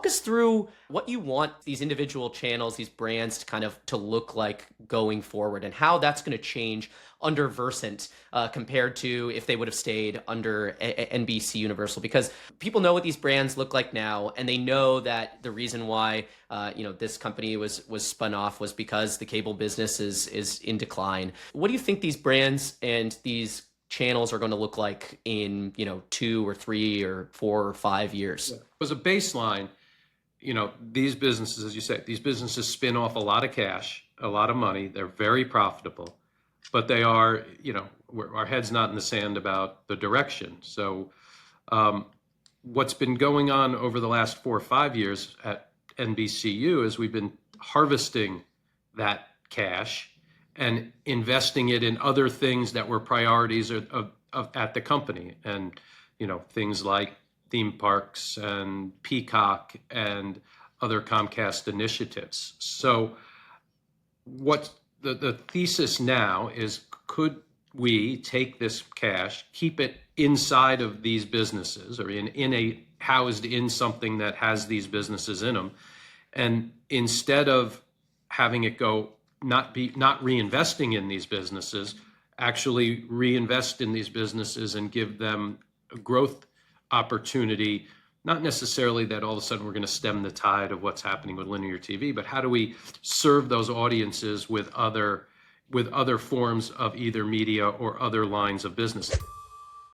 Walk us through what you want these individual channels, these brands to kind of to look like going forward, and how that's going to change under Versant compared to if they would have stayed under NBC Universal. Because people know what these brands look like now, and they know that the reason why this company was spun off was because the cable business is in decline. What do you think these brands and these channels are going to look like in 2 or 3 or 4 or 5 years? Yeah. As a baseline, these businesses, as you say, these businesses spin off a lot of cash, a lot of money. They're very profitable, but they are, our head's not in the sand about the direction. So what's been going on over the last 4 or 5 years at NBCU is we've been harvesting that cash and investing it in other things that were priorities at the company. And, things like theme parks and Peacock and other Comcast initiatives. So what the thesis now is, could we take this cash, keep it inside of these businesses or housed in something that has these businesses in them, and instead of having it go not reinvesting in these businesses, actually reinvest in these businesses and give them a growth opportunity. Not necessarily that all of a sudden we're going to stem the tide of what's happening with linear TV, but how do we serve those audiences with other forms of either media or other lines of business?